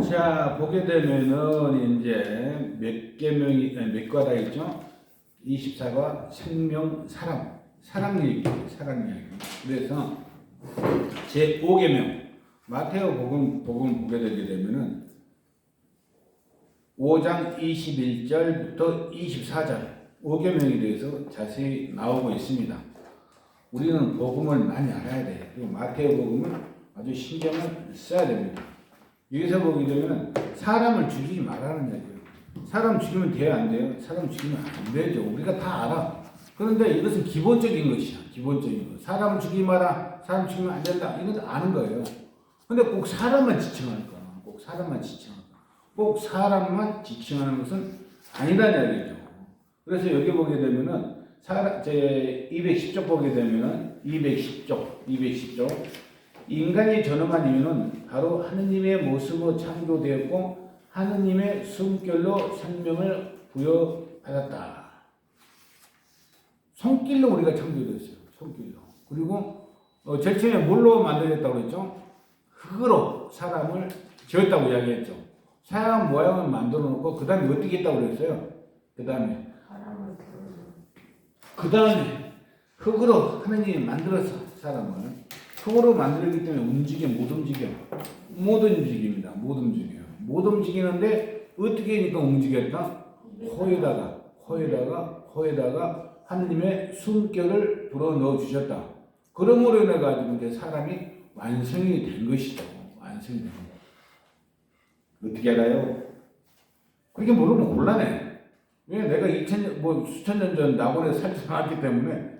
자, 보게 되면은 이제 몇 개명이 몇 과다 있죠? 24과 생명 사랑 얘기, 사랑 얘기. 그래서 제 5계명 마테오 복음 보게 되게 되면은 5장 21절부터 24절 5계명에 대해서 자세히 나오고 있습니다. 우리는 복음을 많이 알아야 돼요. 그리고 마테오 복음을 아주 신경을 써야 됩니다. 여기서 보게 되면 사람을 죽이지 말라는 얘기예요. 사람 죽이면 돼요, 안 돼요? 사람 죽이면 안 되죠. 우리가 다 알아. 그런데 이것은 기본적인 것이야. 기본적인 거. 사람을 죽이지 마라. 사람 죽이면 안 된다. 이건 아는 거예요. 근데 꼭 사람만 지칭할까? 꼭 사람만 지칭할까? 꼭 사람만 지칭하는 것은 아니라는 얘기죠. 그래서 여기 보게 되면은 제 210쪽 보게 되면은 210쪽 인간이 존엄한 이유는 바로 하느님의 모습으로 창조되었고 하느님의 숨결로 생명을 부여받았다. 손길로 우리가 창조되었어요. 손길로. 그리고 제일 처음에 뭘로 만들었다고 그랬죠? 흙으로 사람을 지었다고 이야기했죠. 사람 모양을 만들어 놓고 그 다음에 어떻게 했다고 그랬어요? 그 다음에 흙으로 하느님이 만들어서 사람을 흙으로 만들기 때문에 못 움직입니다. 못 움직이는데 어떻게 하니까 움직였다? 코에다가 하느님의 숨결을 불어넣어 주셨다. 그러므로 인해 가지고 이제 사람이 완성이 된 것이죠. 완성이 된 것. 어떻게 알아요? 그렇게 모르면 곤란해. 왜 내가 수천 년 전 낙원에 살지 않았기 때문에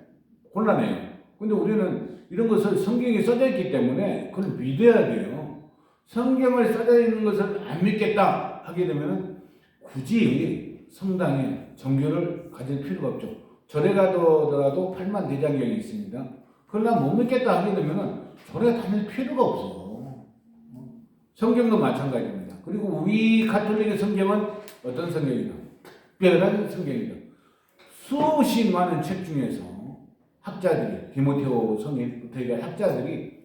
곤란해요. 근데 우리는 이런 것을 성경에 써져 있기 때문에 그걸 믿어야 돼요. 성경을 써져 있는 것을 안 믿겠다 하게 되면 굳이 성당에 종교를 가질 필요가 없죠. 절에 가더라도 8만 대장경이 있습니다. 그걸 난 못 믿겠다 하게 되면 절에 다닐 필요가 없어. 성경도 마찬가지입니다. 그리고 우리 가톨릭의 성경은 어떤 성경이다? 특별한 성경이다. 수없이 많은 책 중에서 학자들이 디모데오 성인부터 학자들이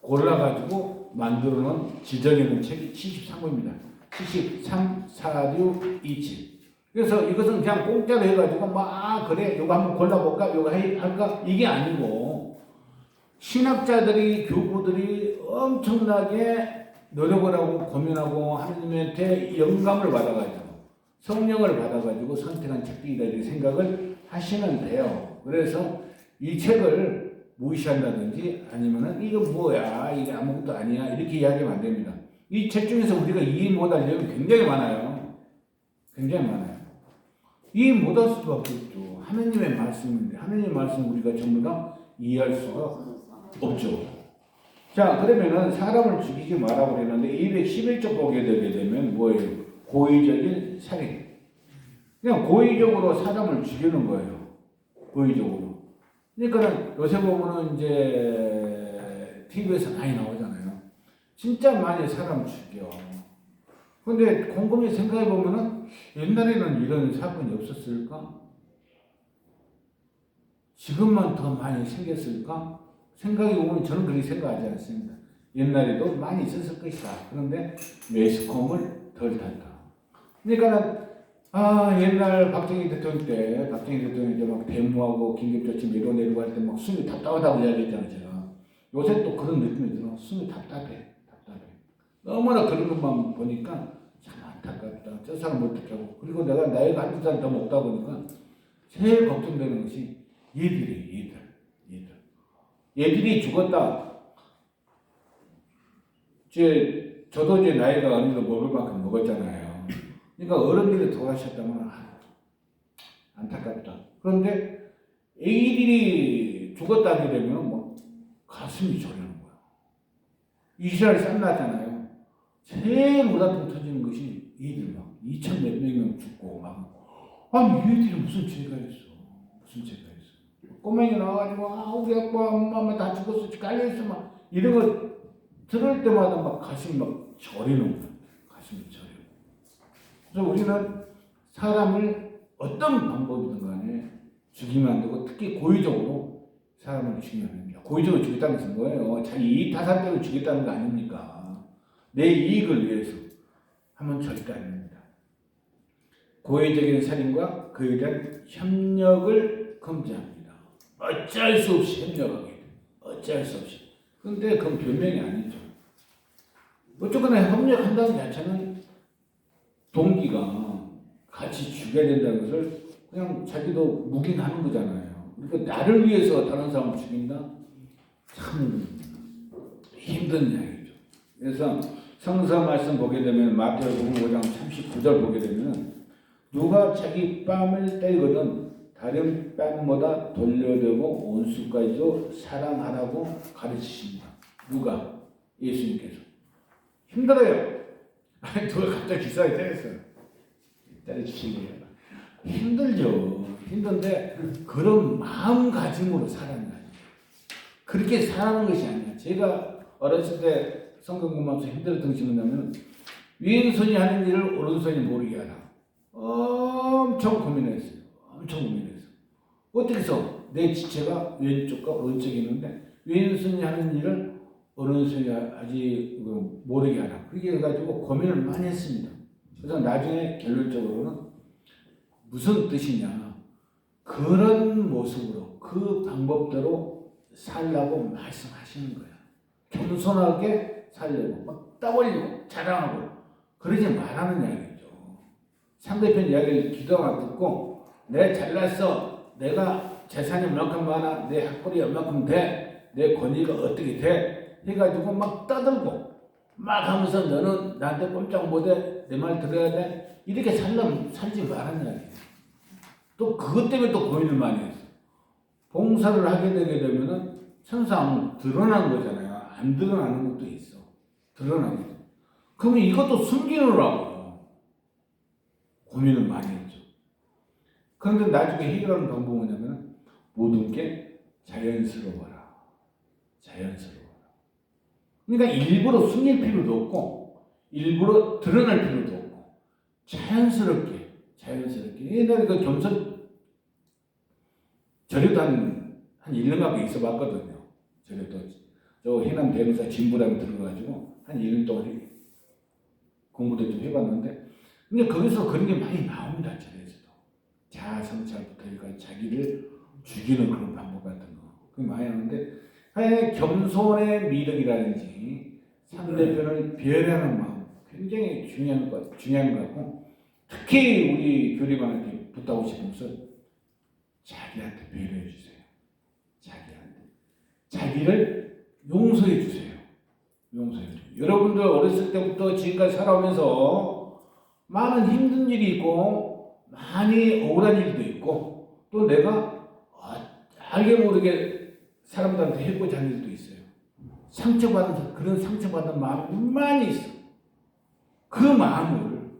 골라가지고 만들어놓은 지정해놓은 책이 73권입니다. 73, 46, 27. 그래서 이것은 그냥 공짜로 해가지고 그래 이거 한번 골라볼까 이거 할까 이게 아니고 신학자들이 교부들이 엄청나게 노력을 하고 고민하고 하느님한테 영감을 받아가지고 성령을 받아가지고 선택한 책들이다 이렇게 생각을 하시면 돼요. 그래서 이 책을 무시한다든지 아니면은 이거 뭐야 이게 아무것도 아니야 이렇게 이야기하면 안 됩니다. 이 책 중에서 우리가 이해 못할 내용이 굉장히 많아요. 이해 못할 수밖에 없죠. 하느님의 말씀인데 하느님의 말씀 우리가 전부 다 이해할 수가 없죠. 자, 그러면은 사람을 죽이지 말라고 그랬는데 211쪽 보게 되게 되면 뭐예요? 고의적인 살인. 그냥 고의적으로 사람을 죽이는 거예요. 고의적으로. 그러니까 요새 보면은 이제 TV에서 많이 나오잖아요. 진짜 많이 사람 죽여. 근데 곰곰이 생각해 보면은 옛날에는 이런 사건이 없었을까? 지금만 더 많이 생겼을까? 생각이 오면 저는 그렇게 생각하지 않습니다. 옛날에도 많이 있었을 것이다. 그런데 매스컴을 덜 탔다. 그러니까 옛날 박정희 대통령 이제 막 데모하고 긴급조치 밀어내리고 할 때 막 숨이 답답하다고 이야기했잖아요. 제가 요새 또 그런 느낌이 들어. 숨이 답답해. 너무나 그런 것만 보니까 참 안타깝다. 저 사람 어떻게 하고 그리고 내가 나이가 한두 살 더 먹다 보니까 제일 걱정되는 것이 얘들이 죽었다. 저도 이제 나이가 어느 정도 먹을 만큼 먹었잖아요. 그러니까 어른들이 돌아가셨다면 안타깝다. 그런데 애기들이 죽었다 하게 되면 뭐 가슴이 저리는 거야. 이스라엘 쌈나잖아요. 제일 우라통 터지는 것이 애들 막 2천 몇 명 죽고 아니 얘들이 무슨 죄가 있어. 꼬맹이 나와가지고 우리 아빠 엄마 다 죽었어 깔려있어 막 이런 거 들을 때마다 막 가슴이 막 저리는 거야. 그래서 우리는 사람을 어떤 방법이든 간에 죽이면 안 되고 특히 고의적으로 사람을 죽이면 안 됩니다. 고의적으로 죽였다는 것은 뭐예요? 자기 이익 타산 때문에 죽였다는 거 아닙니까? 내 이익을 위해서 하면 절대 안 됩니다. 고의적인 살인과 그에 대한 협력을 금지합니다. 어쩔 수 없이 협력하게 돼요. 어쩔 수 없이. 근데 그건 변명이 아니죠. 어쨌거나 협력한다는 자체는 동기가 같이 죽여야 된다는 것을 그냥 자기도 묵인하는 거잖아요. 그러니까 나를 위해서 다른 사람을 죽인다? 참 힘든 이야기죠. 그래서 성서 말씀 보게 되면 마태복음 5장 39절 보게 되면 누가 자기 뺨을 때리거든 다른 뺨보다 돌려대고 원수까지도 사랑하라고 가르치십니다. 누가? 예수님께서. 힘들어요. 아니 누가 갑자기 기사에 때렸어요. 때려주시네요. 힘들죠. 힘든데 그런 마음가짐으로 살아는 거예요. 그렇게 살아는 것이 아니야. 제가 어렸을 때 성경 공부하면서 힘들었던 것이 뭐냐면 왼손이 하는 일을 오른손이 모르게 하라. 엄청 고민했어요. 엄청 고민했어요. 어떻게 해서 내 지체가 왼쪽과 오른쪽에 있는데 왼손이 하는 일을 오른손이 아직 모르게 하라. 그렇게 해가지고 고민을 많이 했습니다. 그래서 나중에 결론적으로는 무슨 뜻이냐. 그런 모습으로 그 방법대로 살라고 말씀하시는 거야. 겸손하게 살려고 막 떠벌리고 자랑하고 그러지 말라는 이야기죠. 상대편 이야기를 기도만 듣고 내 잘났어. 내가 재산이 얼마큼 많아. 내 학벌이 얼마큼 돼. 내 권위가 어떻게 돼. 해가지고 막 떠들고 막 하면서 너는 나한테 꼼짝 못해. 내 말 들어야 돼. 이렇게 살지 말라는 이야기예요. 또 그것 때문에 또 고민을 많이 했어. 봉사를 하게 되게 되면은 천상 드러난 거잖아요. 안 드러나는 것도 있어. 드러나는 거. 그러면 이것도 숨기느라고 고민을 많이 했죠. 그런데 나중에 해결하는 방법은 뭐냐면 모든 게 자연스러워라. 자연스러워라. 그러니까 일부러 숨길 필요도 없고 일부러 드러날 필요도 없고 자연스럽게 옛날에 그 겸손 저래도 한 1년 가까이 있어 봤거든요. 저래도 저 해남 대명사 진부라고 들어가지고 한 1년 동안 공부도 좀 해봤는데 근데 거기서 그런 게 많이 나옵니다. 저래서도 자아성찰부터 해가 자기를 죽이는 그런 방법 같은 거 그게 많이 나오는데 하여간 겸손의 미덕이라든지 상대편을 배려하는 마음 굉장히 중요한 것 같고 특히 우리 교리반한테 부탁하고 싶은 것은 자기한테 배려해 주세요. 자기를 용서해 주세요. 여러분들 어렸을 때부터 지금까지 살아오면서 많은 힘든 일이 있고 많이 억울한 일도 있고 또 내가 알게 모르게 사람들한테 해코지 한 일도 있어요. 그런 상처받은 마음이 많이 있어. 그 마음을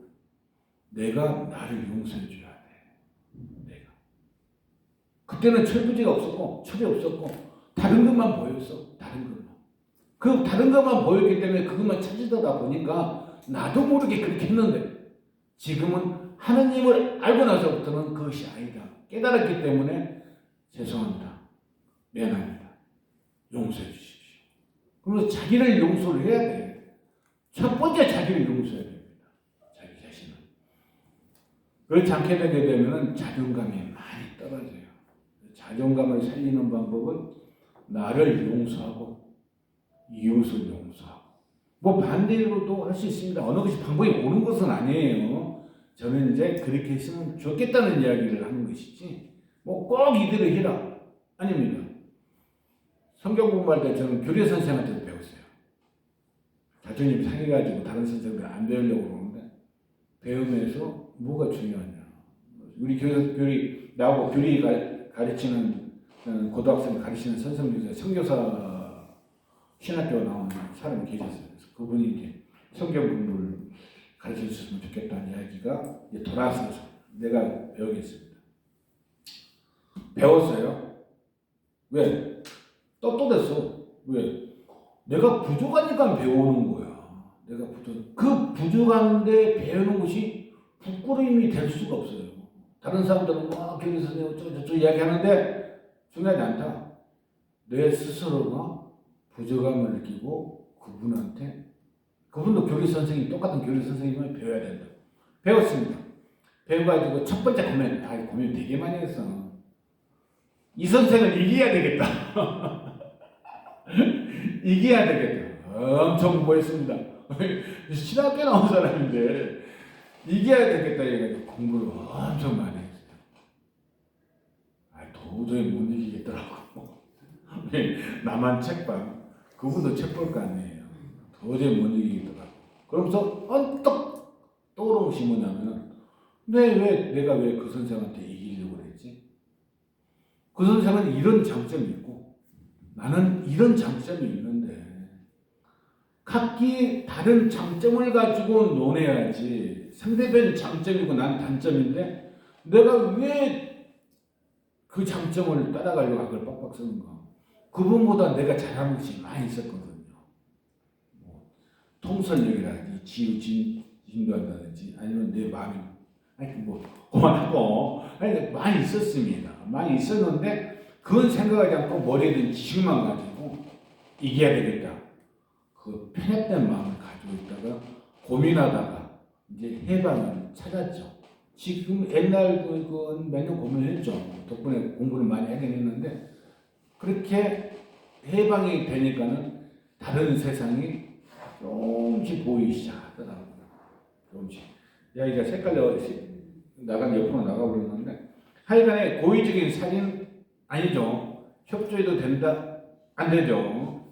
내가 나를 용서해 줘야 돼. 내가. 그때는 철부지가 없었고 철이 없었고 다른 것만 보였어. 그 다른 것만 보였기 때문에 그것만 찾으다 보니까 나도 모르게 그렇게 했는데 지금은 하나님을 알고 나서부터는 그것이 아니다. 깨달았기 때문에 죄송합니다. 미안합니다. 용서해 주십시오. 그러면서 자기를 용서를 해야 돼. 첫 번째 자기를 용서해야 됩니다. 자기 자신을. 그렇지 않게 되게 되면 자존감이 많이 떨어져요. 자존감을 살리는 방법은 나를 용서하고 이웃을 용서하고 뭐 반대로도 할 수 있습니다. 어느 것이 방법이 옳은 것은 아니에요. 저는 이제 그렇게 했으면 좋겠다는 이야기를 하는 것이지 뭐 꼭 이대로 해라 아닙니다. 성경 공부할 때 저는 교리 선생한테도 배웠어요. 자존심 상해가지고 다른 선생님들 안 배우려고 그러는데 배우면서 뭐가 중요하냐. 우리 교리 나하고 교리 가르치는 고등학생 가르치는 선생님 중에 선교사 신학교 나온 사람이 계셨어요. 그래서 그분이 이제 성경 공부를 가르쳐 주셨으면 좋겠다는 이야기가 이제 돌아서서 내가 배우겠습니다. 배웠어요. 왜? 떳떳했어. 왜? 내가 부족하니까 배우는 거야. 그 부족한데 배우는 것이 부끄러움이 될 수가 없어요. 다른 사람들은 막 교리 선생님 어쩌고저쩌고 이야기하는데 중요하지 않다. 내 스스로가 부족함을 느끼고 그분한테 그분도 교리 선생님, 똑같은 교리 선생님을 배워야 된다. 배웠습니다. 배워가지고 첫 번째 고민 되게 많이 했어. 이 선생을 이겨야 되겠다. 이겨야 되겠다. 엄청 공부했습니다. 신학교 나온 사람인데 이겨야 되겠다 해가지고 공부를 엄청 많이 했어요. 도저히 못 이기겠더라고. 나만 책방, 그분도 책 볼 거 아니에요. 도저히 못 이기겠더라고. 그러면서 언뜻 떠오르는 것이 뭐냐면, 내가 왜 그 선생한테 이기려고 그랬지? 그 선생은 이런 장점이 있고 나는 이런 장점이 있는데 각기 다른 장점을 가지고 논해야지. 상대편 장점이고 난 단점인데 내가 왜 그 장점을 따라가려고 그걸 빡빡 쓰는가? 그분보다 내가 잘하는 것이 많이 있었거든요. 통솔력이라든지 진도한다든지 아니면 내 마음이 그만하고 많이 있었습니다. 많이 있었는데 그건 생각하지 않고 머리에 든 지식만 가지고 이겨야 되겠다. 그 편협된 마음을 가지고 있다가 고민하다가 이제 해방을 찾았죠. 지금 옛날 몇 년 고민했죠. 덕분에 공부를 많이 하긴 했는데 그렇게 해방이 되니까는 다른 세상이 조금씩 보이기 시작하더라고요. 조금씩. 이야기가 색깔로 옆으로 나가버렸는데 하여간에 고의적인 살인 아니죠. 협조해도 된다? 안 되죠.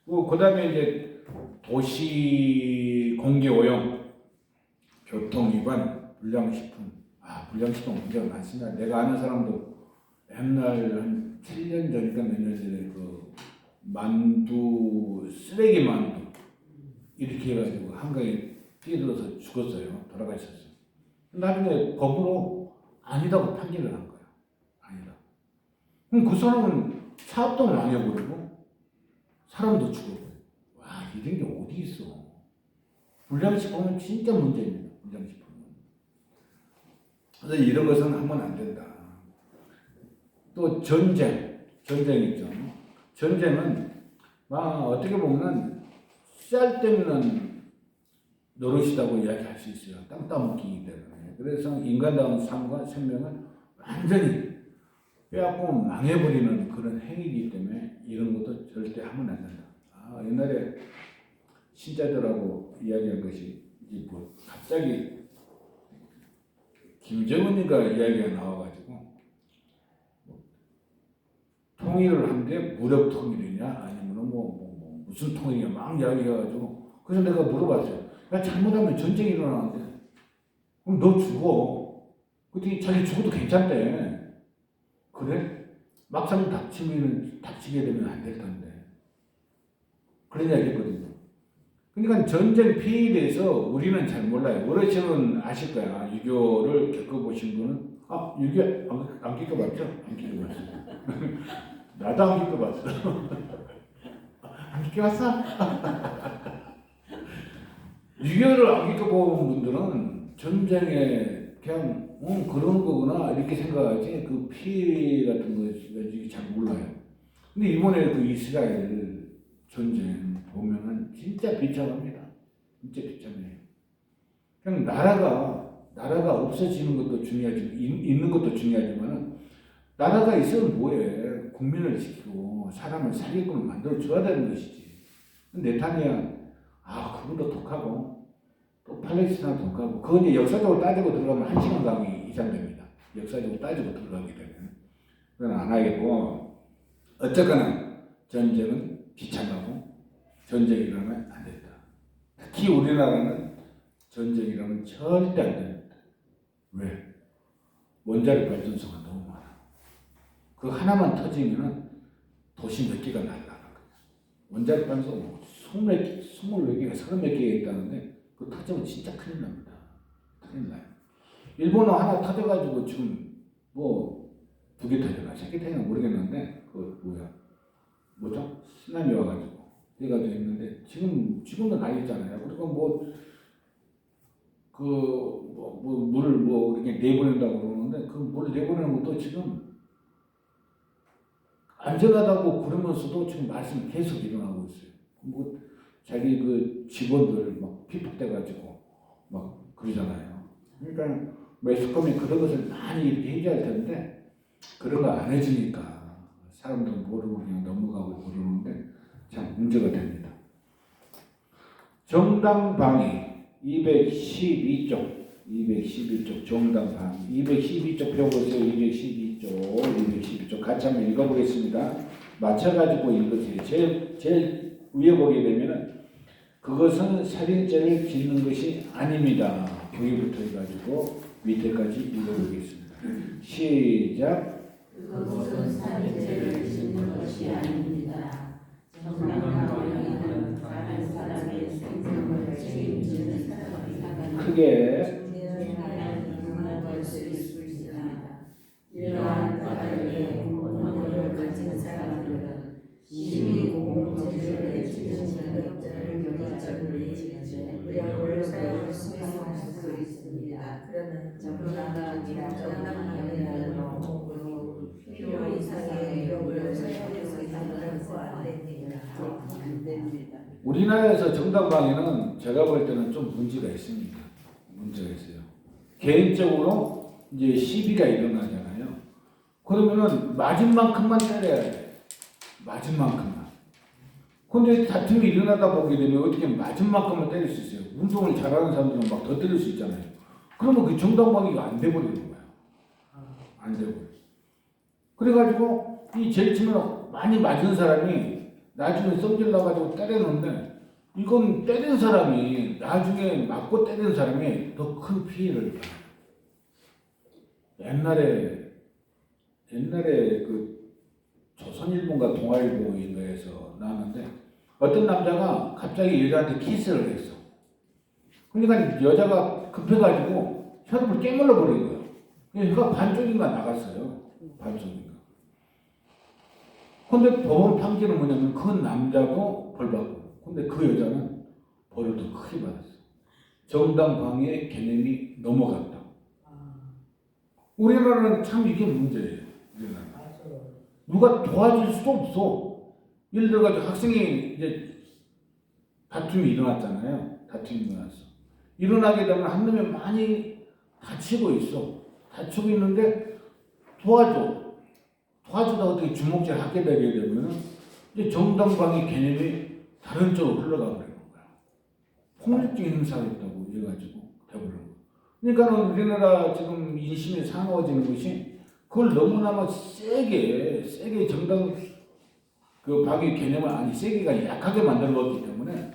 그 다음에 이제 도시 공기 오염, 교통 위반, 불량식품. 불량식품 문제가 많습니다. 내가 아는 사람도 옛날 한 7년 전인가 몇 년 전에 그 만두, 쓰레기 만두 이렇게 해가지고 한강에 뛰어들어서 죽었어요. 돌아가셨어요. 나중에 법으로 아니다고 판결을 한 거야. 아니다. 그럼 그 사람은 사업도 망해버리고 사람도 죽어버려. 이런 게 어디 있어. 불량식품은 진짜 문제입니다. 불량식품은. 그래서 이런 것은 하면 안 된다. 또 전쟁 있죠. 전쟁은 어떻게 보면 쌀때문에 노릇이라고 이야기할 수 있어요. 땅 따먹기이기 때문에. 그래서 인간다운 삶과 생명을 완전히 빼앗고 망해버리는 그런 행위이기 때문에 이런 것도 절대 하면 안 된다. 옛날에 신자들하고 이야기한 것이 갑자기 김정은이가 이야기가 나와가지고 통일을 하는데 무력 통일이냐 아니면 무슨 통일이냐 막 이야기해가지고 그래서 내가 물어봤어요. 야, 잘못하면 전쟁이 일어나는데 그럼 너 죽어. 그때 자기 죽어도 괜찮대. 그래? 막상 닥치게 되면 안 될 텐데. 그런 이야기 했거든요. 그러니까 전쟁 피해에 대해서 우리는 잘 몰라요. 어르신은 아실 거야. 유교를 겪어보신 분은 유교 안 겪어봤죠? 안 겪어봤어요. 나도 안 겪어봤어. 안 겪어봤어? 유교를 안 겪어본 분들은 전쟁에 그냥 그런 거구나 이렇게 생각하지 그 피해 같은 거 잘 몰라요. 근데 이번에 그 이스라엘 전쟁 보면은 진짜 비참합니다. 진짜 비참해요. 그냥 나라가 없어지는 것도 중요하지, 있는 것도 중요하지만은 나라가 있으면 뭐해? 국민을 지키고 사람을 살게끔 만들어 줘야 되는 것이지. 네타니아 그분도 독하고 또 팔레스타인 독하고 그건 이제 역사적으로 따지고 들어가면 1시간 강의 이상 됩니다. 역사적으로 따지고 들어가게 되면 그건 안 하겠고 어쨌거나 전쟁은 비참하고 전쟁이라면 안 된다. 특히 우리나라는 전쟁이라면 절대 안 된다. 왜? 원자력 발전소가 너무 많아. 그 하나만 터지면은 도시 몇 개가 날라가. 원자력 발전소 24개가 30몇 개가 있다는데 그 터지면 진짜 큰일 납니다. 큰일 나요. 일본어 하나 터져가지고 지금 2개 터져가 3개 터져가 모르겠는데 뭐죠? 쓰나미 와가지고 해가지고 했는데 지금은 아니잖아요. 그리고 물을 이렇게 내보낸다고 그러는데 그 물 내보내는 것도 지금 안전하다고 그러면서도 지금 말씀이 계속 일어나고 있어요. 자기 그 직원들 막 피폭돼가지고 막 그러잖아요. 그러니까 매스컴이 그런 것을 많이 이렇게 해줘야 할 텐데 그런 거 안 해주니까 사람들은 모르고 그냥 넘어가고 그러는데 참 문제가 됩니다. 정당방위 212쪽 정당방위 212쪽 펴보세요. 212쪽 같이 한번 읽어보겠습니다. 맞춰가지고 읽으세요. 제일 위에 보게 되면은 그것은 살인죄를 짓는 것이 아닙니다. 거기부터 해가지고 밑에까지 읽어보겠습니다. 시작. 그것은 살인죄를 짓는 것이 아닙니다. 정당방위는 다른 사람의 생명을 책임지는 사람이 크게 이러한 까닭에 공권력을 가진 사람들은 시위 공동체를 지는 자격자를 경찰을 지는 무력을 사용할 수 있습니다. 그러나 정당방위는 필요 이상의 무력을 사용해서 안 됩니다. 우리나라에서 정당방위는 제가 볼 때는 좀 문제가 있습니다. 문제가 있어요. 개인적으로 이제 시비가 일어나잖아요. 그러면은 맞은 만큼만 때려야 돼. 맞은 만큼만. 근데 다툼이 일어나다 보게 되면 어떻게 맞은 만큼만 때릴 수 있어요. 운동을 잘하는 사람들은 막 더 때릴 수 있잖아요. 그러면 그 정당방위가 안 돼버리는 거야. 안 되고. 그래가지고 이 제일 치면 많이 맞은 사람이 나중에 성질 나가지고 때렸는데 이건 때린 사람이 나중에 맞고 때린 사람이 더 큰 피해를 봐요. 옛날에 그 조선일보인가 동아일보인가에서 나왔는데 어떤 남자가 갑자기 여자한테 키스를 했어. 그러니까 여자가 급해가지고 혈압을 깨물어 버린 거야. 혀가 반쪽인가 나갔어요. 반쪽인가. 근데 법원 판결은 뭐냐면 그 남자도 벌 받고, 근데 그 여자는 벌을 더 크게 받았어. 정당방위의 개념이 넘어갔다. 우리나라는 참 이게 문제예요. 우리나라. 누가 도와줄 수도 없어. 예를 들어가지고 학생이 이제 다툼이 일어났잖아요. 다툼이 일어났어. 일어나게 되면 한 놈이 많이 다치고 있어. 다치고 있는데 도와주다 어떻게 주먹질 하게 되게 되면 이제 정당방위 개념이 다른 쪽으로 흘러가 버리는 거야. 폭력적인 행사가 있다고 해가지고 돼버리는 거야. 그러니까 우리나라 지금 인심이 사나워지는 것이 그걸 너무나 세게 정당 그 방위 개념을 세게가 약하게 만들었기 때문에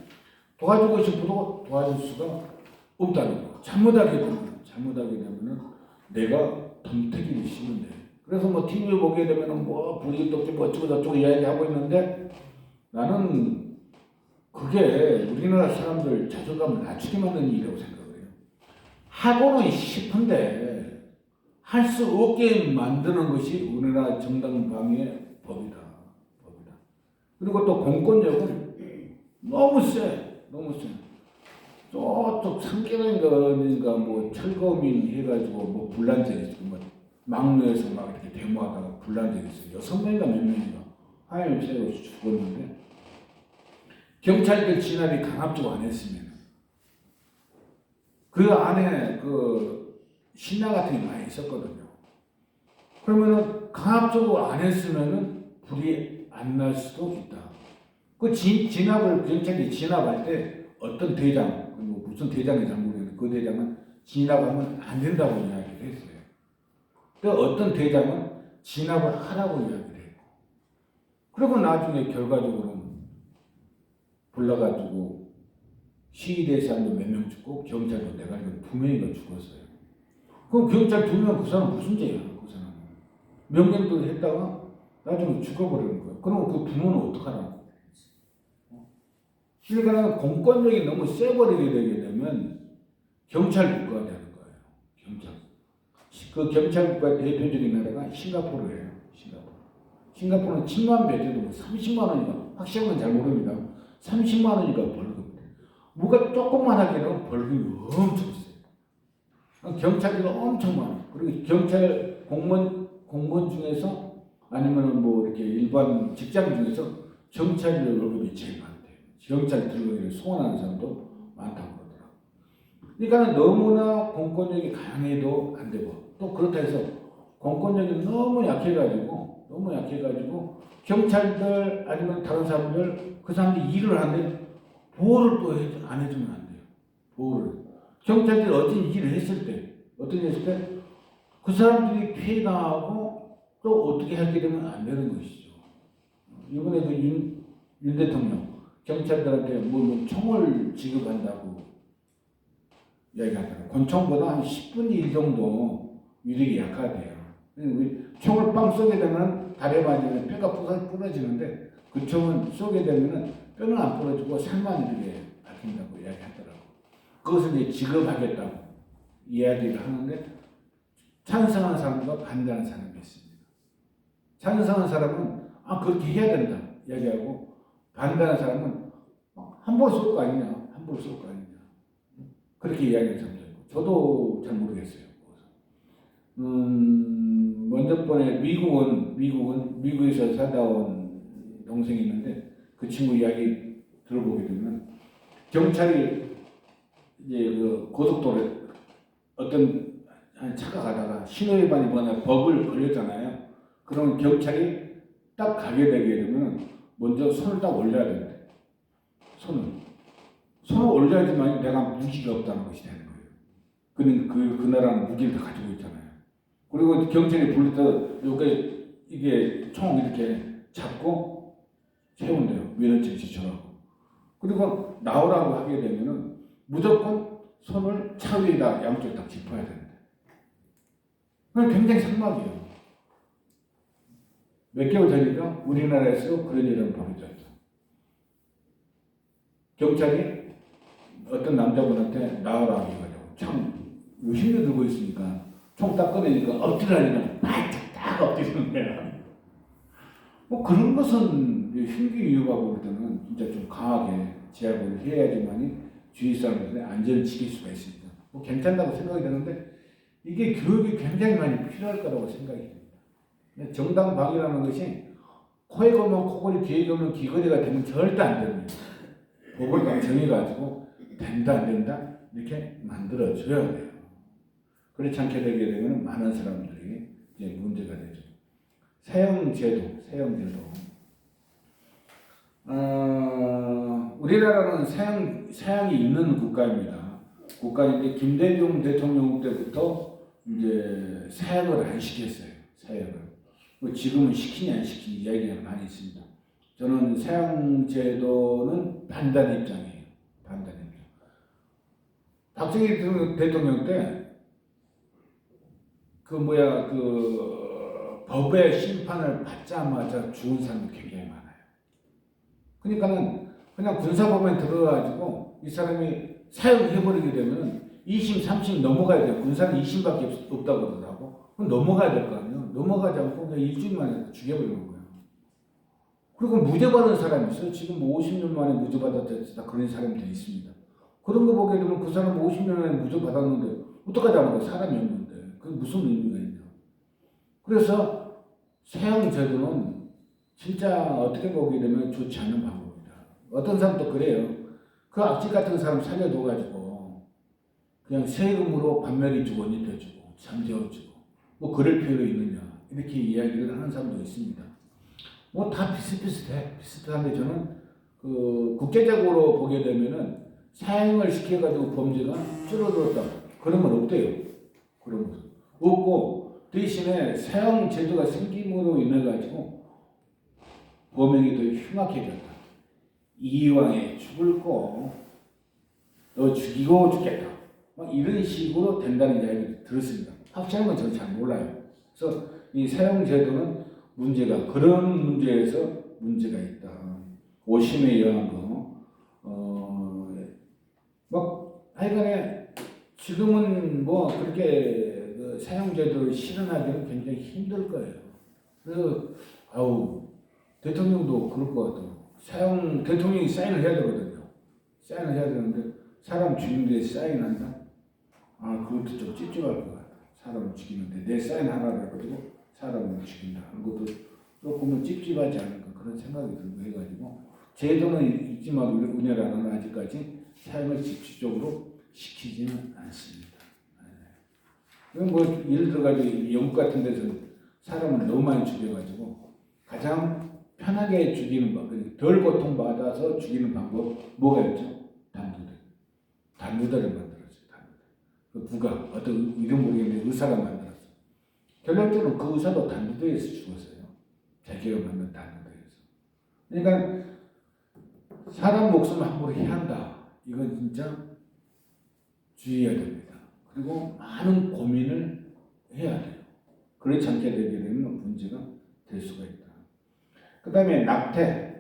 도와주고 싶어도 도와줄 수가 없다는 거. 잘못하게 되면은 내가 덤태기를 씌면 돼. 그래서 뭐 TV 보게 되면은 뭐 불이떡지 뭐 어쩌고 저쩌고 이야기하고 있는데 나는 그게 우리나라 사람들 자존감을 낮추게 만드는 일이라고 생각을 해요. 하고는 싶은데 할 수 없게 만드는 것이 우리나라 정당방위의 법이다. 그리고 또 공권력은 너무 세. 저쪽 상계인가 뭐 철거민 해가지고 뭐 불난적 있고 뭐 막루에서 막 이렇게 데모하다가 불난적 있어요. 6명인가 몇 명인가 화염 피해가 죽었는데 경찰들 진압이 강압적으로 안 했으면 그 안에 그 신나 같은 게 많이 있었거든요. 그러면은 강압적으로 안 했으면은 불이 안 날 수도 있다. 그 진압을 경찰이 진압할 때 어떤 대장 뭐 무슨 대장인지 모르겠는데 그 대장은 진압하면 안 된다고 이야기를 했어요. 또 어떤 대장은 진압을 하라고 이야기를 했고, 그리고 나중에 결과적으로는 불러가지고 시위대사도 몇 명 죽고 경찰도 내가 알기로 2명이가 죽었어요. 그럼 경찰 2명 그 사람 무슨 죄야? 그 사람은 명령도 했다가 나중에 죽어버리는 거야. 그럼 그 부모는 어떡하라고? 그러니까 공권력이 너무 세버리게 되게 되면 경찰 국가가 되는 거예요. 그 경찰 국가 대표적인 나라가 싱가포르예요. 싱가포르는 7만 배제도 30만 원이니까 확실한 건 잘 모릅니다. 30만 원이니까 벌금. 뭐가 조금만 하기는 벌금이 엄청 세요. 경찰비가 엄청 많아요. 그리고 경찰 공무원 중에서 아니면은 뭐 이렇게 일반 직장 중에서 경찰 월급이 제일 많대요. 경찰 들어가기를 소원하는 사람도 많다고 그러더라고요. 그러니까 너무나 공권력이 강해도 안 되고 또 그렇다 해서 공권력이 너무 약해가지고 경찰들 아니면 다른 사람들 그 사람들이 일을 하는데 보호를 또 안 해주면 안 돼요. 보호를. 경찰들이 어떤 일을 했을 때 그 사람들이 피해당하고 또 어떻게 하게 되면 안 되는 것이죠. 이번에 그 윤 대통령 경찰들한테 뭐 총을 지급한다고 이야기하더라고요. 권총보다 한 10분의 1 정도 위력이 약하대요. 총을 빵 쏘게 되면 다리에 맞으면 뼈가 부러지는데 그 총은 쏘게 되면 뼈는 안 부러지고 살만 이렇게 박힌다고 이야기하더라고요. 그것을 이제 지급하겠다고 이야기를 하는데 찬성하는 사람과 반대하는 사람이 있습니다. 찬성하는 사람은 그렇게 해야 된다 이야기하고 반대하는 사람은 함부로 쏠 거 아니냐 그렇게 이야기하는 사람도 있고 저도 잘 모르겠어요. 먼저 번에 미국에서 살다 온 동생이 있는데 그 친구 이야기 들어보게 되면 경찰이 이제 그 고속도로에 어떤 차가 가다가 신호위반이 뭐냐 법을 걸렸잖아요. 그러면 경찰이 딱 가게 되게 되면 먼저 손을 딱 올려야 된대. 손을 올려야지만 내가 무기가 없다는 것이 되는 거예요. 그 나라는 무기를 다 가지고 있잖아요. 그리고 경찰이 불러서 이게 총 이렇게 잡고 세운대요. 면허증 제출하고. 그리고 나오라고 하게 되면은 무조건 손을 차 위에다 양쪽에 딱 짚어야 된대. 그건 굉장히 상막이에요. 몇 개월 전이죠. 우리나라에서 그런 일은 벌어졌죠. 경찰이 어떤 남자분한테 나오라고 해가지고 힘을 들고 있으니까 총 딱 꺼내니까 엎드리니까 바짝 딱 엎드리는 거야. 뭐 그런 것은 흉기 위협하고 그럴 때는 진짜 좀 강하게 제압을 해야지만이 주위 사람들의 안전을 지킬 수가 있습니다. 뭐 괜찮다고 생각이 되는데 이게 교육이 굉장히 많이 필요할 거라고 생각이 됩니다. 정당방위라는 것이 코에 걸면 코걸이, 귀에 걸면 귀걸이가 되면 절대 안 됩니다. 법을 정해가지고 된다 안 된다 이렇게 만들어줘야 돼요. 그렇지 않게 되게 되면 많은 사람들이 이제 문제가 되죠. 사형제도. 우리나라는 사형이 있는 국가입니다. 국가인데 김대중 대통령 때부터 이제 사형을 안 시켰어요. 지금은 시키냐 안 시키냐 이야기가 많이 있습니다. 저는 사형제도는 반대 입장이에요. 박정희 대통령 때 법의 심판을 받자마자 죽은 사람이 굉장히 많아요. 그러니까는 그냥 군사법원에 들어가지고 이 사람이 사형해버리게 되면 2심, 3심 넘어가야 돼요. 군사는 2심밖에 없다고 그러더라고. 그럼 넘어가야 될 거 아니에요. 넘어가지 않고 그냥 일주일 만에 죽여버리는 거예요. 그리고 무죄 받은 사람이 있어요. 지금 50년 만에 무죄 받았다 그런 사람들이 있습니다. 그런 거 보게 되면 그 사람 50년 만에 무죄 받았는데 어떡하지 않은 거예요. 사람이 없는데. 그게 무슨 의미가 있냐. 그래서 사형제도는 진짜 어떻게 보게 되면 좋지 않은 방법입니다. 어떤 사람도 그래요. 그 악질 같은 사람 살려둬가지고 그냥 세금으로 반면이 주고 입혀주고 잠재워주고 뭐 그럴 필요 있느냐 이렇게 이야기를 하는 사람도 있습니다. 뭐 다 비슷한데 저는 국제적으로 보게 되면은 사형을 시켜가지고 범죄가 줄어들었다 그런 건 없대요. 그런 것은 없고 대신에 사형 제도가 생김으로 인해 가지고 범행이 더 흉악해졌다. 이왕에 죽을 거 너 죽이고 죽겠다. 막 이런 식으로 된다는 이야기를 들었습니다. 확실한 건 저는 잘 몰라요. 그래서 이 사형 제도는 문제가 그런 문제에서 문제가 있다. 오심에 의한 거. 하여간에 지금은 뭐 그렇게 사형 제도를 실현하기는 굉장히 힘들 거예요. 그래서 대통령도 그럴 것 같아요. 대통령이 사인을 해야 되거든요. 사인을 해야 되는데 사람 죽이는데 사인한다? 그것도 좀 찝찝할 것 같아요. 사람을 죽이는데 내 사인 하나 해가지고 사람을 죽인다. 그것도 조금은 찝찝하지 않을까 그런 생각이 들고 해가지고 제도는 있지만 우리나라는 아직까지 사용을 집중적으로 시키지는 않습니다. 뭐 예를 들어가지고 영국 같은 데서는 사람을 너무 많이 죽여가지고 가장 편하게 죽이는 방법, 덜 고통받아서 죽이는 방법 뭐가 있죠? 단두대를 만들었어요. 그 누가 어떤 이름 모르겠는데 의사가 만들었어. 결론적으로 그 의사도 단두대에서 죽었어요. 자기가 만든 단두대에서. 그러니까 사람 목숨을 함부로 해한다. 이건 진짜 주의해야 됩니다. 그리고 많은 고민을 해야 돼요. 그렇지 않게 되게 되면 문제가 될 수가 있다. 그 다음에 낙태.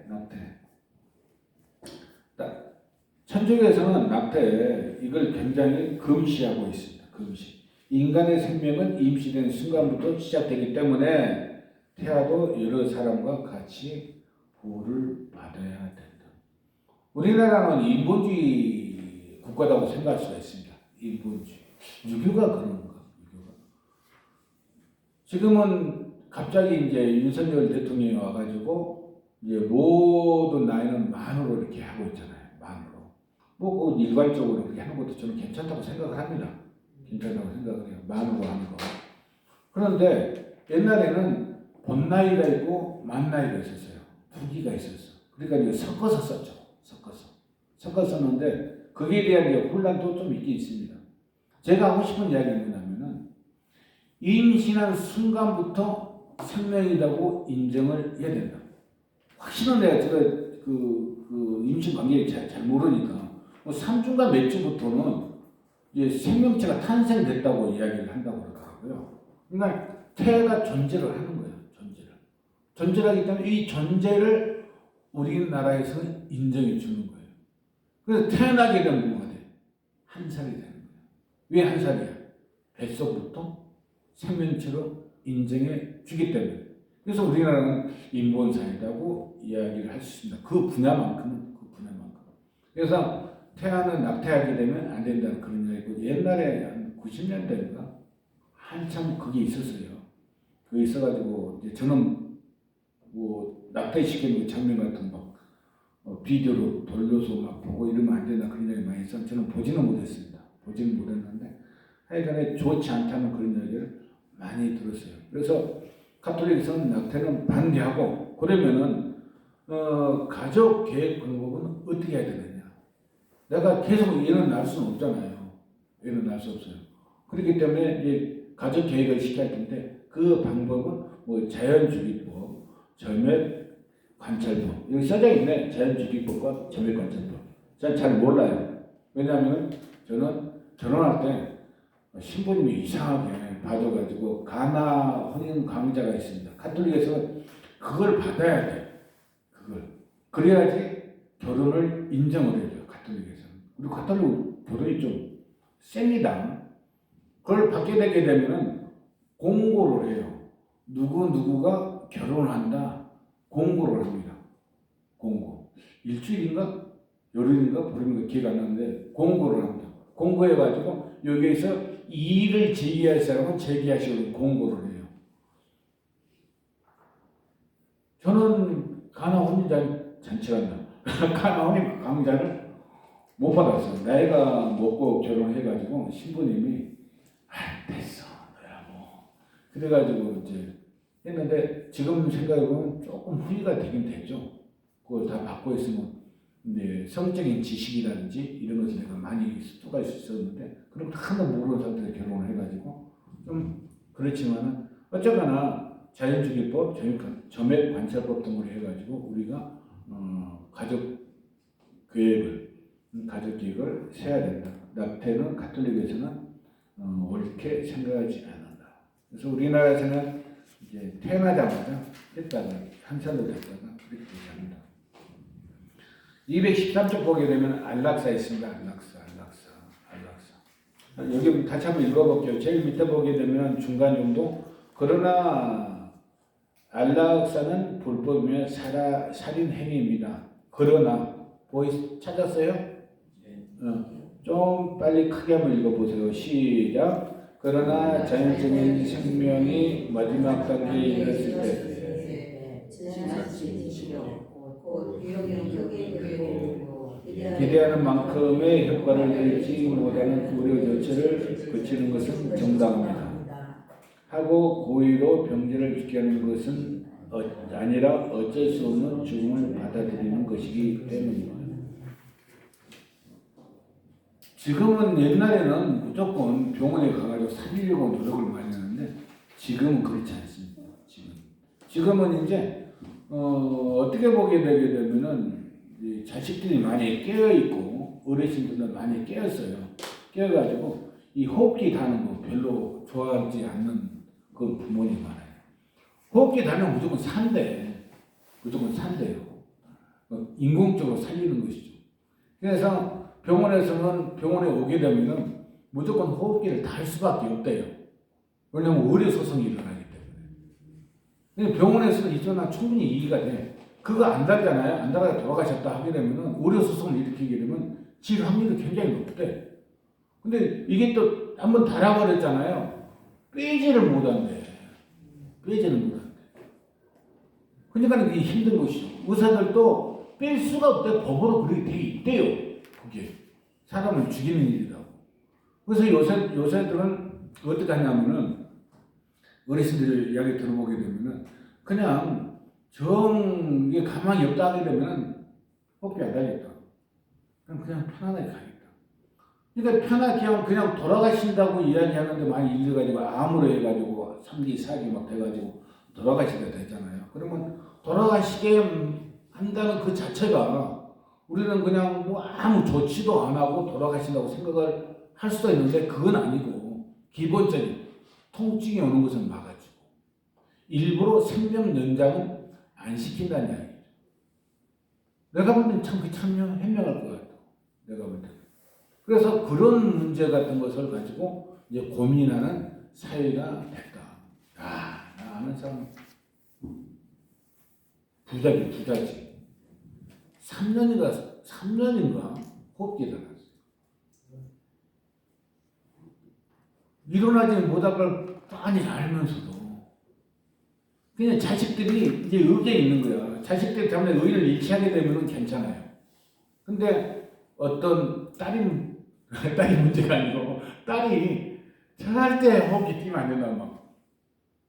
천주교에서는 낙태 이걸 굉장히 금시하고 있습니다. 금시. 인간의 생명은 임시된 순간부터 시작되기 때문에 태아도 여러 사람과 같이 보호를 받아야 된다. 우리나라는 인본주의 국가라고 생각할 수가 있습니다. 인본주의. 유교가 그런가? 지금은 갑자기 이제 윤석열 대통령이 와가지고 이제 모든 나이는 만으로 이렇게 하고 있잖아요. 만으로. 뭐 일괄적으로 그렇게 하는 것도 저는 괜찮다고 생각을 합니다. 괜찮다고 생각을 해요. 만으로 하는 거. 그런데 옛날에는 본 나이가 있고 만 나이가 있었어요. 두 기가 있었어. 그러니까 이제 섞어서 썼죠. 섞어서 썼는데 거기에 대한 이제 혼란도 좀 있긴 있습니다. 제가 하고 싶은 이야기는 뭐냐면은 임신한 순간부터 생명이라고 인정을 해야 된다. 확실한 제가 그 임신 관계를 잘 모르니까 뭐 3주가 몇 주부터는 이제 생명체가 탄생됐다고 이야기를 한다고 그러더라고요. 그러니까 태가 존재를 하는 거예요. 존재를 하기 때문에 이 존재를 우리나라에서는 인정해 주는 거예요. 그래서 태어나게 되면 뭐가 돼? 한 살이 되는 거예요. 왜 한 살이야? 뱃속부터 생명체로 인정해 주기 때문에. 그래서 우리나라는 인본사회라고 이야기를 할 수 있습니다. 그 분야만큼은. 그래서 태아는 낙태하게 되면 안 된다는 그런 이야기고, 옛날에 한 90년대인가 한참 그게 있었어요. 그게 있어가지고 이제 저는 뭐 낙태시키는 장면 같은 거 비디오로 돌려서 막 보고 이러면 안 된다 그런 이야기 많이 했어요. 저는 보지는 못했습니다. 보지는 못했는데 하여간에 좋지 않다는 그런 이야기를 많이 들었어요. 그래서 가톨릭에서는 낙태는 반대하고, 그러면은 가족 계획 방법은 어떻게 해야 되느냐? 내가 계속 애는 낳을 수는 없잖아요. 애는 낳을 수 없어요. 그렇기 때문에 이제 가족 계획을 시켜야 할 텐데 그 방법은 뭐 자연주기법, 점액관찰법 여기 써져 있네. 자연주기법과 점액관찰법. 저는 잘 몰라요. 왜냐하면 저는 결혼할 때 신부님이 이상하게 봐줘가지고 가나 혼인 강자가 있습니다. 가톨릭에서는 그걸 받아야 돼. 그래야지 결혼을 인정을 해줘요. 가톨릭에서는. 우리 가톨릭 교도이 좀 셉니다. 그걸 받게 되게 되면은 공고를 해요. 누구가 결혼을 한다. 공고를 합니다. 공고. 일주일인가? 열흘인가? 보름인가? 기억 안 나는데 공고를 합니다. 공고해가지고 여기에서 이의를 제기할 사람은 제기하시고 공고를 해요. 저는 가나 혼인잔치한다. 가나 혼인 강자를 못 받았어요. 나이가 먹고 결혼해가지고 신부님이 됐어 너야 뭐 그래가지고 이제 했는데 지금 생각해보면 조금 후회가 되긴 됐죠. 그걸 다 받고 있으면 이제 성적인 지식이라든지 이런 것을 내가 많이 습득할 수 있었는데 그럼 하나도 모르는 상태에서 결혼을 해가지고 좀 그렇지만은 어쩌거나 자연주기법, 점액관찰법 등으로 해가지고 우리가 가족 계획을 세야 된다. 낙태는 가톨릭에서는 옳게 생각하지 않는다. 그래서 우리나라에서는 이제 태어나자마자 했다가 한 살로 됐다가 그렇게 합니다. 213쪽 보게 되면 안락사 있습니다. 안락사. 여기 다시 한번 읽어볼게요. 제일 밑에 보게 되면 중간 정도. 그러나 안락사는 불법이며 살인 행위입니다. 그러나 찾았어요? 좀 빨리 크게 한번 읽어보세요. 시작. 그러나 자연적인 생명이 마지막 단계에 이르렀을 때 이시려 곧 유경적인 교회를 기대하는 만큼의 효과를 내지 못하는 우려 조치를 거치는 것은 정당합니다. 하고 고의로 병자를 죽게 하는 것은 아니라 어쩔 수 없는 죽음을 받아들이는 것이기 때문입니다. 지금은 옛날에는 무조건 병원에 가가지고 살리려고 노력을 많이 하는데 지금은 그렇지 않습니다. 지금은 이제 어떻게 보게 되게 되면은 자식들이 많이 깨어 있고 어르신들도 많이 깨었어요. 깨어가지고 이 호흡기 다는 거 별로 좋아하지 않는 그 부모님 많아요. 호흡기 다는 무조건 산대요. 인공적으로 살리는 것이죠. 그래서 병원에 오게 되면은 무조건 호흡기를 달 수밖에 없대요. 왜냐면 의료 소송이 일어나기 때문에. 병원에서는 이전에 충분히 이해가 돼. 그거 안 달잖아요. 안 달아서 돌아가셨다 하게 되면은 의료 소송을 일으키게 되면 질 확률이 굉장히 높대. 근데 이게 또 한번 달아버렸잖아요. 빼지를 못한대. 그러니까 이게 힘든 것이죠. 의사들도 뺄 수가 없대. 법으로 그렇게 돼 있대요. 그게 사람을 죽이는 일이라고. 그래서 요새들은 어떻게 하냐면은 어르신들 이야기 들어보게 되면은 그냥 이게 가망이 없다 하게 되면은 호흡기 안 달겠다. 그냥 편안하게 가겠다. 그러니까 편하게 그냥 돌아가신다고 이야기하는데 많이 일려가지고 암으로 해가지고 3기, 4기 막 돼가지고 돌아가시게 되잖아요. 그러면 돌아가시게 한다는 그 자체가 우리는 그냥 뭐 아무 조치도 안 하고 돌아가신다고 생각을 할 수도 있는데 그건 아니고 기본적인 통증이 오는 것을 막아주고 일부러 생명 연장은 안 시킨다는 이야기죠. 내가 볼 때는 참 현명할 것 같아. 내가 볼 때는. 그래서 그런 문제 같은 것을 가지고 이제 고민하는 사회가 됐다. 나 아는 사람 부자지. 3년인가 호흡기 일어났어요. 일어나지 못할 걸 뻔히 알면서도 그냥 자식들이 이제 의기에 있는 거야. 자식들 때문에 의의를 잃게 되면 괜찮아요. 근데 어떤 딸이 문제가 아니고 딸이 절대 호흡기 뛰면 안 된다고 막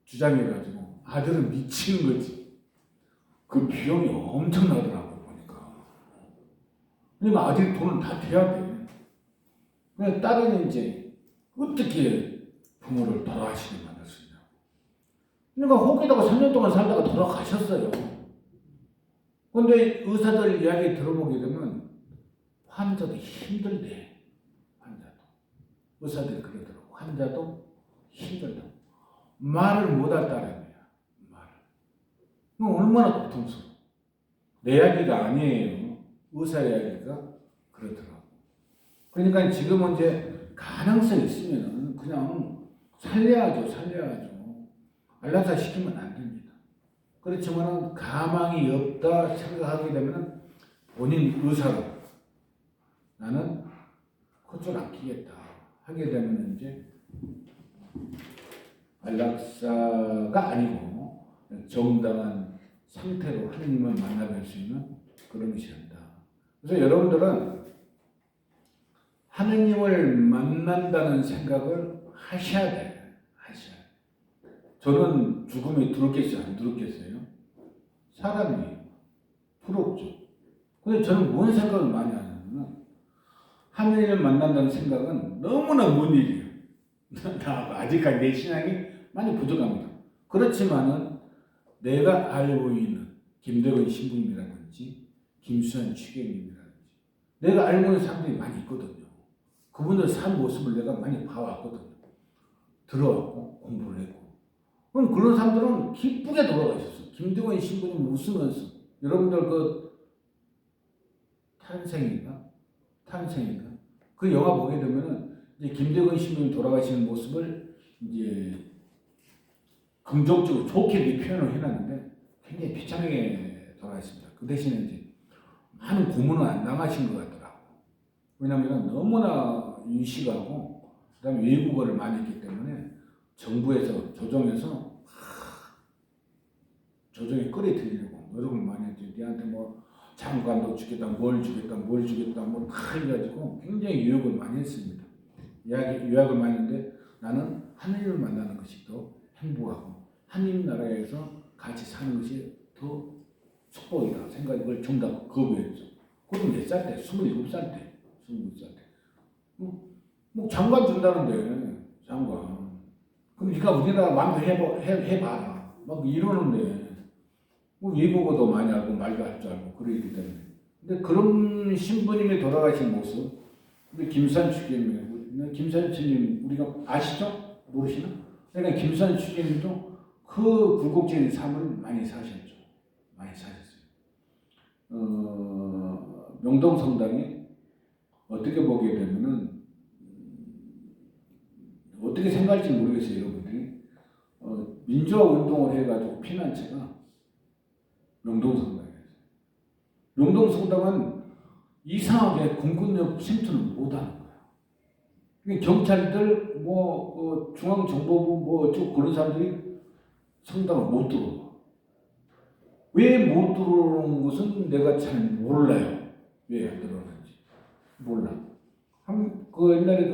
주장해가지고 아들은 미치는 거지. 그 비용이 엄청나더라고 보니까. 그러니까 아들 돈을 다 대야 돼. 그냥 딸은 이제 어떻게 부모를 돌아가시게 만들 수 있냐. 그러니까 호흡기다가 3년 동안 살다가 돌아가셨어요. 근데 의사들 이야기 들어보게 되면 환자도 힘들대. 의사들이 그러더라고. 환자도 힘들다고. 말을 못할 따름이야. 얼마나 고통스러워. 내 이야기가 아니에요. 의사 이야기가 그렇더라고. 그러니까 지금은 이제 가능성이 있으면은 그냥 살려야죠. 안락사 시키면 안 됩니다. 그렇지만 가망이 없다 생각하게 되면 본인 의사로 나는 콧줄 안 끼겠다 하게 되면 이제 안락사가 아니고 정당한 상태로 하느님을 만나뵐 수 있는 그런 것이 된다. 그래서 여러분들은 하느님을 만난다는 생각을 하셔야 돼요. 저는 죽음이 두렵겠어요? 안 두렵겠어요? 사람이에요. 부럽죠. 근데 저는 뭔 생각을 많이 하냐면 하느님을 만난다는 생각은 너무나 먼 일이에요. 아직까지 내 신앙이 많이 부족합니다. 그렇지만은 내가 알고 있는 김대건 신부님이라든지 김수현 취객님이라든지 내가 알고 있는 사람들이 많이 있거든요. 그분들 산 모습을 내가 많이 봐왔거든요. 들어왔고 공부를 했고 그럼 그런 사람들은 기쁘게 돌아가 있었어. 김대건 신부님 웃으면서 여러분들 그 탄생인가 그 영화 보게 되면은 이제 김대건 신부님 돌아가시는 모습을 이제 긍정적으로 좋게 표현을 해놨는데 굉장히 비참하게 돌아가셨습니다. 그 대신에 이제 많은 고문은 안 당하신 것 같더라고. 왜냐하면 너무나 인식하고 그다음에 외국어를 많이 했기 때문에 정부에서 조정에 끌어들이려고 노력을 많이 했죠. 니한테 뭐 장관도 주겠다, 뭘 주겠다, 뭘 주겠다, 뭐 다 해가지고 굉장히 유혹을 많이 했습니다. 유혹을 많이 했는데 나는 하느님을 만나는 것이 더 행복하고 하느님 나라에서 같이 사는 것이 더 축복이다 생각을 정답 거부했죠. 그것도 몇 살 때? 27살 때. 27살 때. 뭐 장관 준다는데 장관. 그럼 네가 우리나라 마음대로 해봐라. 막 이러는데 뭐 외국어도 많이 알고 말도 할 줄 알고 그러기 때문에. 근데 그런 신부님이 돌아가신 모습, 우리 김수환 추기님, 김수환 추기님 우리가 아시죠? 모르시나? 그러니까 김수환 추기님도 그 굴곡적인 삶을 많이 사셨죠. 많이 사셨어요. 명동 성당이 어떻게 보게 되면은 어떻게 생각할지 모르겠어요, 여러분들이. 민주화 운동을 해가지고 피난처가 명동성당이었어요. 명동성당은 이상하게 공권력 침투를 못하는 거예요. 경찰들, 중앙정보부, 어쩌고 그런 사람들이 성당을 못 들어와. 왜 못 들어오는 것은 내가 잘 몰라요. 왜 안 들어오는지. 몰라. 옛날에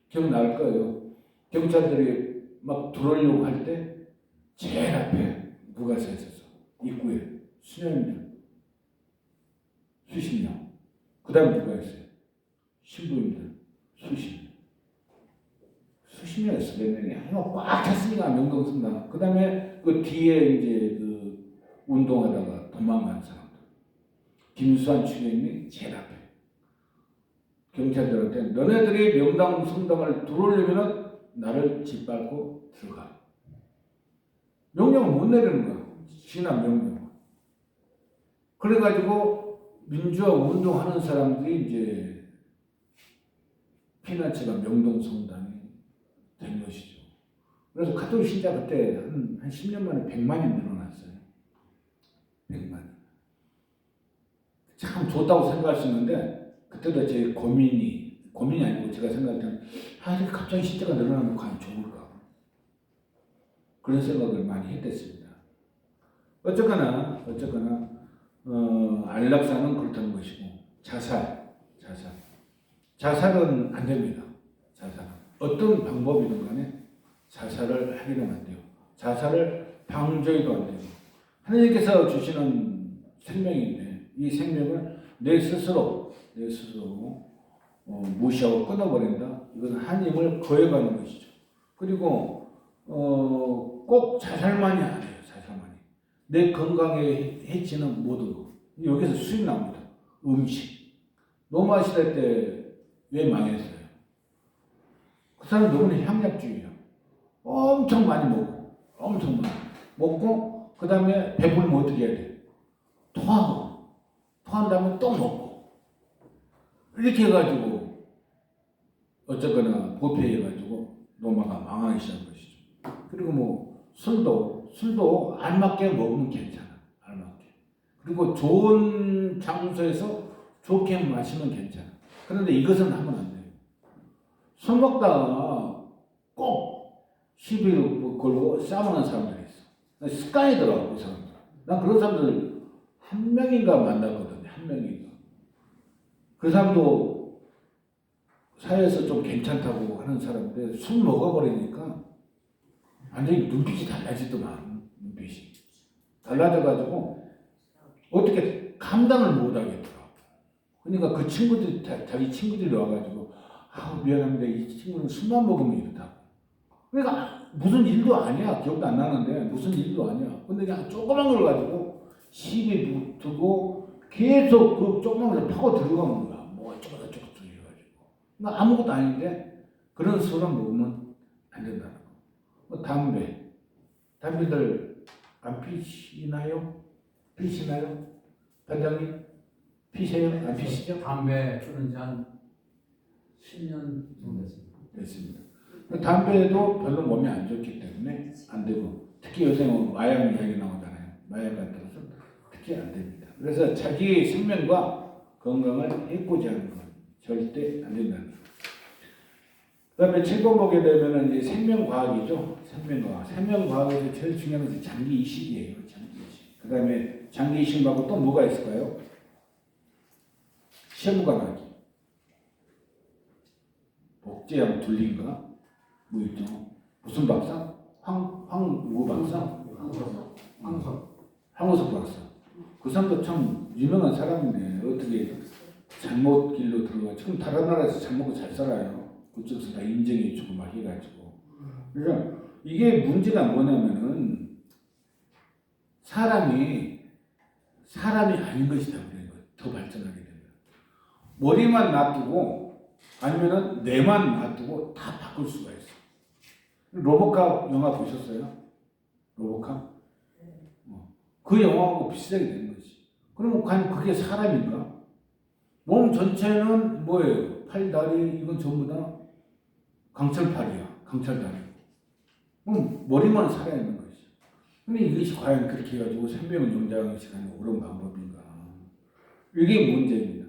기억날 거예요. 경찰들이 막 들어오려고 할 때 제일 앞에 누가 서 있었어? 입구에 수녀님들 수십 명. 그 다음 누가 있어요? 신부님들 수십 명 있어. 몇 명이 꽉 찼으니까 명동성당. 그 다음에 그 뒤에 이제 그 운동하다가 도망간 사람들. 김수환 추기님이 제일 앞에. 경찰들한테 너네들이 명당 성당을 들어오려면 나를 짓밟고 들어가. 명령을 못 내리는 거야. 진압 명령. 그래가지고 민주화 운동하는 사람들이 이제 피난처가 명동 성당이 된 것이죠. 그래서 가톨릭 신자 그때 한 10년 만에 100만이 늘어났어요. 100만. 참 좋다고 생각할 수 있는데 그때도 제 고민이 아니고 제가 생각할 때는 이렇게 갑자기 신자가 늘어나면 과연 좋을까 그런 생각을 많이 했댔습니다. 어쨌거나 안락사는 그렇다는 것이고 자살은 안 됩니다. 자살은 어떤 방법이든 간에 자살을 하기는 안 돼요. 자살을 방조해도 안 돼요. 하나님께서 주시는 생명인데 이 생명을 내 스스로 무시하고 끊어버린다. 이건 하나님을 거역하는 것이죠. 그리고 꼭 자살만이 아니에요. 자살만이. 내 건강에 해치는 모든 것. 여기서 수익 나옵니다. 음식. 로마 시대 때 왜 망했어요? 그 사람 너무나 향락주의야. 엄청 많이 먹고 엄청 많이 먹고 그 다음에 배불면 어떻게 해야 돼? 토한 다음에 또 먹고 이렇게 해가지고 어쨌거나 보패해가지고 로마가 망하기 시작한 것이죠. 그리고 술도 알맞게 먹으면 괜찮아. 알맞게. 그리고 좋은 장소에서 좋게 마시면 괜찮아. 그런데 이것은 하면 안 돼요. 술 먹다가 꼭 시비를 걸고 싸우는 사람들이 있어. 습관이더라고, 그 사람들. 난 그런 사람들 한 명인가 만났거든요. 한 명인가. 그 사람도 사회에서 좀 괜찮다고 하는 사람인데 술 먹어버리니까 완전히 눈빛이 달라지더만. 눈빛이. 달라져가지고 어떻게 감당을 못하겠더라고. 그러니까 그 친구들이, 자기 친구들이 와가지고 미안합니다. 이 친구는 술만 먹으면 이렇다고. 그러니까 무슨 일도 아니야. 기억도 안 나는데 무슨 일도 아니야. 근데 그냥 조그만 걸 가지고 시비 붙고 계속 그 조그만 걸 파고 들어가는 거야. 뭐 어쩌고 저쩌고 해가지고. 그러니까 아무것도 아닌데 그런 술을 먹으면 안 된다는 거. 담배들 안 피시나요? 반장님? 피세요? 안 피시죠? 담배 피는 지 한 10년 정도 됐습니다. 담배도 별로 몸에 안 좋기 때문에 안 되고 특히 요새는 마약 이야기 나오잖아요. 마약 같은 것은 특히 안 됩니다. 그래서 자기 생명과 건강을 해코지 하는 건 절대 안 된다는 거예요. 그 다음에 7번 보게 되면 이제 생명과학이죠. 생명과학에서 제일 중요한 것은 장기 이식이에요. 장기 이식. 그 다음에 장기이식 말고 또 뭐가 있을까요? 세무가 나기. 복제하면 둘린가? 뭐 있죠? 무슨 박사? 황뭐 박사? 황우석 박사. 그 사람도 참 유명한 사람이네. 어떻게 잘못 길로 들어가. 지금 다른 나라에서 잘 먹고 잘 살아요. 그쪽에서 다 인정해주고 막 해가지고. 그러니까 이게 문제가 뭐냐면은 사람이 아닌 것이다. 더 발전하게 되면. 머리만 놔두고 아니면은 뇌만 놔두고 다 바꿀 수가 있어. 로보캅 영화 보셨어요? 로보캅? 그 영화하고 비슷하게 되는 거지. 그러면 과연 그게 사람인가? 몸 전체는 뭐예요? 팔, 다리 이건 전부 다 강철팔이야. 강철다리. 그럼 머리만 살아있는 거지. 근데 이것이 과연 그렇게 해가지고 생명을 연장시키는 옳은 방법인가? 이게 문제입니다.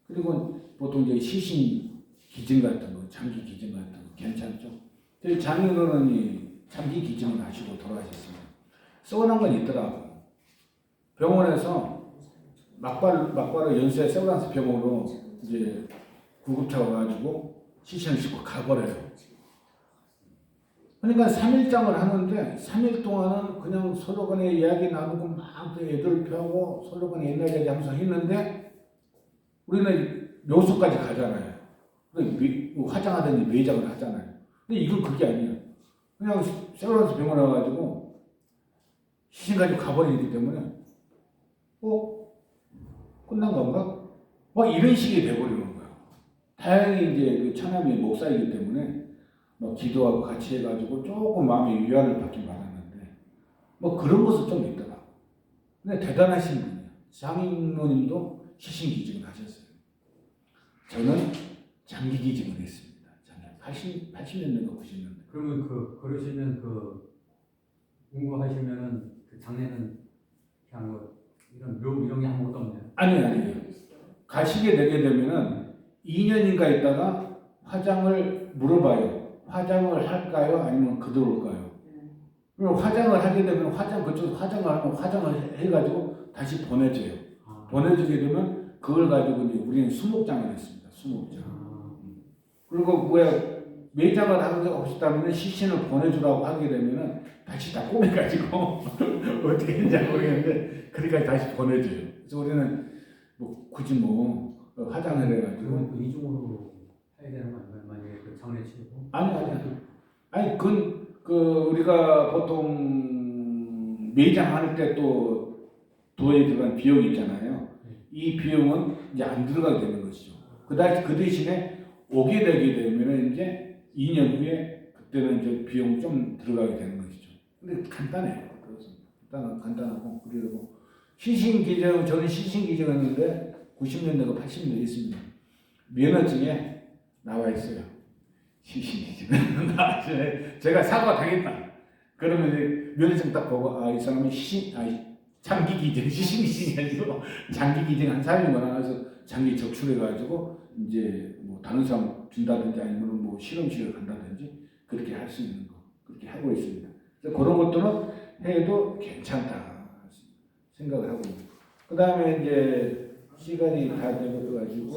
그리고 보통 이제 시신 기증 같은 거, 장기 기증 같은 거 괜찮죠? 저희 장인어른이 장기 기증을 하시고 돌아가셨습니다. 서운한 건 있더라고요. 병원에서 막바로 연세 세브란스 병원으로 이제 구급차가 와가지고 시신을 싣고 가버려요. 그러니까 3일장을 하는데 3일 동안은 그냥 서로 간에 이야기 나누고 막 애들 펴고 서로 간에 옛날 얘기 하면서 했는데 우리는 묘소까지 가잖아요. 화장하더니 매장을 하잖아요. 근데 이건 그게 아니에요. 그냥 세브란스 병원에 와가지고 시신 가지고 가버리기 때문에 끝난 건가? 막 이런 식이 돼버리는 거야. 다행히 이제 그 처남이 목사이기 때문에 막 기도하고 같이 해가지고 조금 마음의 위안을 받긴 받았는데 뭐 그런 것은 좀 있더라. 근데 대단하신 분이에요. 장인모님도 시신 기증을 하셨어요. 저는 장기 기증을 했습니다. 80년대인가 90년대. 그러면 그러시면 공부하시면은 그 장례는 그냥 뭐 이런 묘 이런 게 아무것도 없네요. 아니에요. 가시게 되게 되면은 2년인가 있다가 화장을 물어봐요. 화장을 할까요? 아니면 그대로 올까요? 그럼 화장을 하게 되면 그쪽에서 화장을 하면 화장을 해가지고 다시 보내줘요. 보내주게 되면 그걸 가지고 이제 우리는 수목장을 했습니다. 수목장. 그리고 매장을 하고 싶다면 시신을 보내주라고 하게 되면은 다시 다 꼬매가지고 어떻게 했는지 모르겠는데 그러니까 다시 보내줘요. 그래서 우리는 굳이 화장을 해가지고. 그건 이중으로 해야 되는 거 아닌가요? 만약에 그 장례 치르고? 아니 우리가 보통 매장할 때 또 도에 들어간 비용이 있잖아요. 이 비용은 이제 안 들어가게 되는 것이죠. 그 대신에 오게 되게 되면 이제 2년 후에 그때는 이제 비용 좀 들어가게 되는 것이죠. 근데 간단해요. 그래서 간단하고 그리고 저는 시신 기증했는데 90년대가 80년대 있습니다. 면허증에 나와 있어요. 시신 기증. 제가 사고가 당했다. 그러면 이제 면허증 딱 보고 이 사람은 장기 기증, 시신 기증이 아니고 장기 기증한 사람이구나. 그래서 장기 적출해가지고 이제 다른 사람 준다든지 아니면 실험실을 간다든지 그렇게 할 수 있는 거 그렇게 하고 있습니다. 그래서 그런 것들은 해도 괜찮다 생각을 하고 있습니다. 그 다음에 이제 시간이 다 되어가지고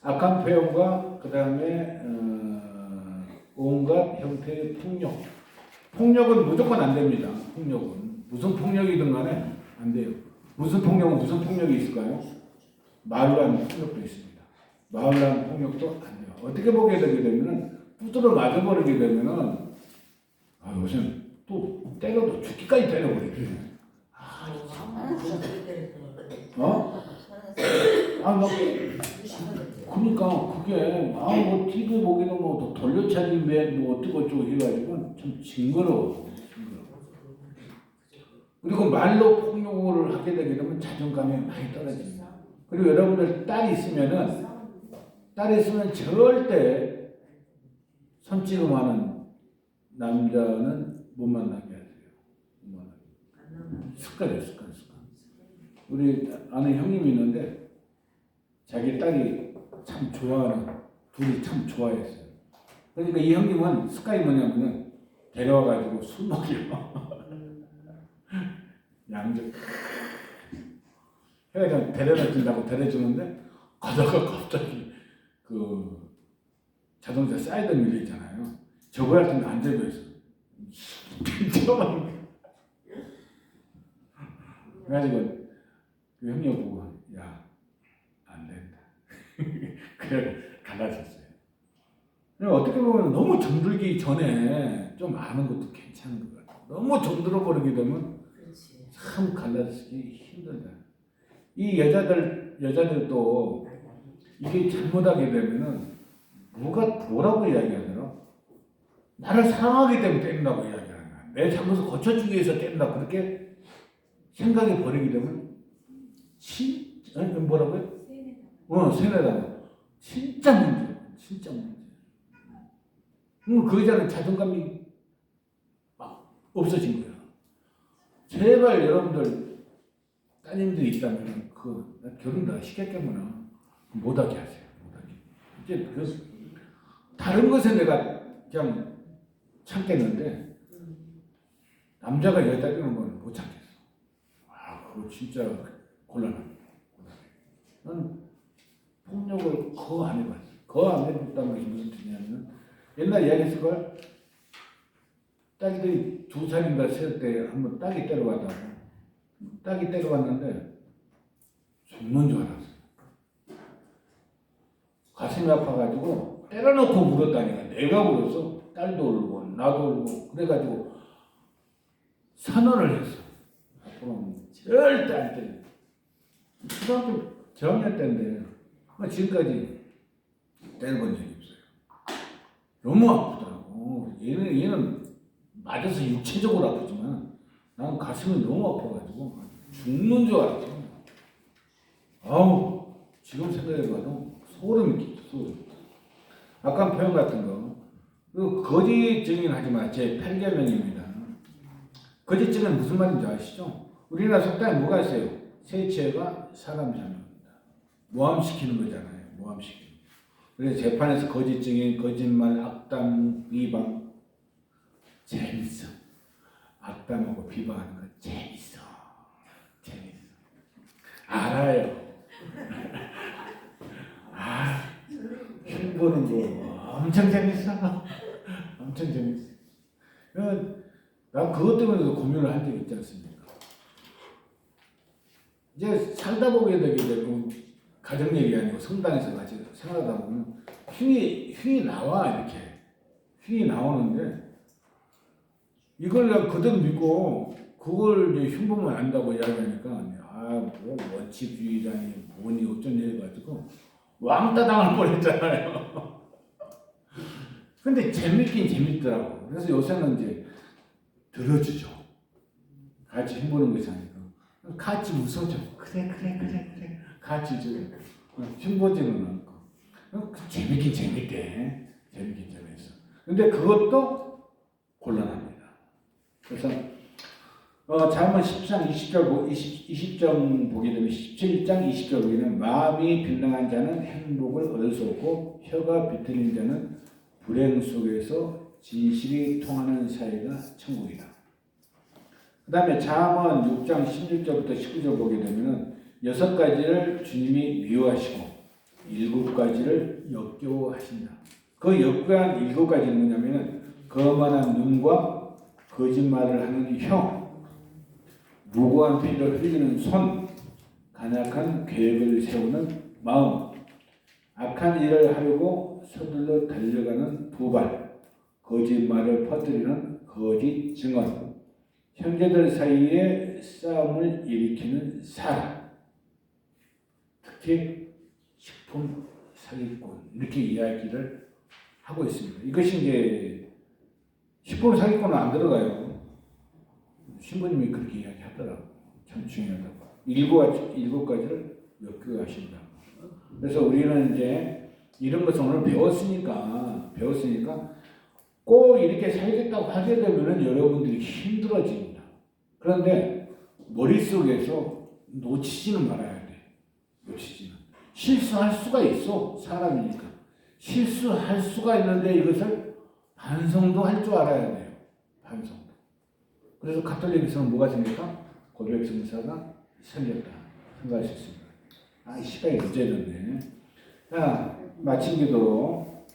악한 표현과 그 다음에 온갖 형태의 폭력은 무조건 안 됩니다. 폭력은 무슨 폭력이든 간에 안 돼요. 무슨 폭력이 있을까요? 마을간 폭력도 있습니다. 마을간 폭력도 안 돼요. 어떻게 보게 되게 되면은 두드러 맞아버리게 되면은 요즘 또 때려도 죽기까지 때려버리게. 그러니까 그게 TV 보기도 돌려차기 어쩌고 해가지고 참 징그러워. 그리고 말로 폭력을 하게 되게 되면 자존감이 많이 떨어집니다. 그리고 여러분들 딸이 있으면 절대 손찌검하는 남자는 못 만나게 하세요. 습관이에요. 우리 아는 형님이 있는데 자기 딸이 참 둘이 참 좋아했어요. 그러니까 이 형님은 습관이 뭐냐면은 데려와가지고 술 먹여요. 양쪽 해가지고 데려다 준다고 데려주는데 가다가 갑자기 그 자동차 사이드 밀려 있잖아요. 저거 할 때는 안 되고 있어. 그래가지고 그 형님 보고 야 안 된다. 그래 갈라졌어요. 어떻게 보면 너무 정들기 전에 좀 아는 것도 괜찮은 것 같아요. 너무 정들어 버리게 되면 그렇지. 참 갈라지기 힘들다. 이 여자들도 이게 잘못하게 되면은 뭐라고 이야기하더라? 나를 사랑하기 때문에 때린다고 이야기하는 거야. 내 잘못을 고쳐주기 위해서 때린다. 그렇게 생각이 버리게 되면 뭐라고요? 세뇌다. 진짜 문제. 진짜 문제. 그 여자는 자존감이 막 없어진 거야. 제발 여러분들 따님들이 있다면 결혼 다 시켰겠구나. 못하게 하세요. 못하게. 이제 다른 것에 내가 그냥 참겠는데 남자가 여자 이런 건 못 참겠어. 그거 진짜 곤란합니다. 난 폭력을 거 안 해봤어. 거 안 해봤다는 것이 무슨 뜻이냐면 옛날 이야기했을 걸 딸들이 2살인가 3살 때 한번 딸이 때려왔다고. 딸이 때려왔는데 죽는 줄 알았어. 가슴이 아파가지고 때려놓고 울었다니까. 내가 울었어. 딸도 울고 나도 울고 그래가지고 선언을 했어. 앞으로는 절대 안 때려. 초등학교 저학년 때인데 지금까지 때려본 적이 없어요. 너무 아프더라고. 얘는 맞아서 육체적으로 아프지만 나는 가슴이 너무 아파가지고 죽는 줄 알았어. 아우 지금 생각해봐도 소름이 끼쳐. 소름. 아까 표현 같은 거 거짓 증인하지 마. 제 8계명입니다. 거짓 증인 무슨 말인지 아시죠? 우리나라 속담에 뭐가 있어요? 세체가 사람 잡는다. 모함시키는 거잖아요. 모함시키는. 그래서 재판에서 거짓 증인, 거짓말, 악담, 비방 재밌어. 악담하고 비방하는 거 재밌어. 알아요. 흉보는 거 엄청 재밌어. 엄청 재밌어. 난 그것 때문에도 고민을 한 적이 있지 않습니까? 이제 살다 보게 되게 되고 가정 얘기 아니고 성당에서 같이 생활하다 보면 흉이 나와. 이렇게 흉이 나오는데 이걸 내가 그대로 믿고 그걸 이제 흉보면 안다고 이야기하니까 뭐 원칙주의자니 뭐니 어쩐지 해가지고 왕따 당할 뻔했잖아요. 근데 재밌긴 재밌더라고. 그래서 요새는 이제 들어주죠. 같이 흉보는 것이 아니고 같이 웃어줘. 그래. 같이 흉보지는 않고 재밌긴 재밌대. 재밌긴 재밌어. 근데 그것도 곤란합니다. 그래서 잠언 10장 20장 보게 되면 17장 20절 보기에는 마음이 빈랑한 자는 행복을 얻을 수 없고 혀가 비틀린 자는 불행 속에서 진실이 통하는 사이가 천국이다. 그 다음에 잠언 6장 16절부터 19절 보게 되면 6가지를 주님이 미워하시고 7가지를 역겨워하신다. 그 역겨한 7가지는 뭐냐면 거만한 눈과 거짓말을 하는 혀, 무고한 피를 흘리는 손, 간악한 계획을 세우는 마음, 악한 일을 하려고 서둘러 달려가는 두 발, 거짓말을 퍼뜨리는 거짓 증언, 형제들 사이에 싸움을 일으키는 사람, 특히 식품 사기꾼 이렇게 이야기를 하고 있습니다. 이것이 이제 식품 사기꾼은 안 들어가요. 신부님이 그렇게 이야기하더라고. 참 중요하다고. 7가지를 역겨워하신다. 그래서 우리는 이제 이런 것을 오늘 배웠으니까 꼭 이렇게 살겠다고 하게 되면은 여러분들이 힘들어집니다. 그런데 머릿속에서 놓치지는 말아야 돼. 놓치지는. 실수할 수가 있어. 사람이니까. 실수할 수가 있는데 이것을 반성도 할 줄 알아야 돼요. 반성도. 그래서 가톨릭에서는 뭐가 생길까? 고백성사가 생겼다 생각할 수 있습니다. 시간이 늦어졌네. 마친 기도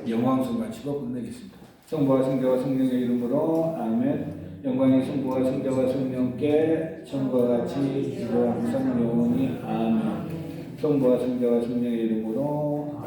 영광송 마치고 끝내겠습니다. 성부와 성자와 성령의 이름으로 아멘. 영광이 성부와 성자와 성령께 전과 같이 이제와 항상 영원히 아멘. 성부와 성자와 성령의 이름으로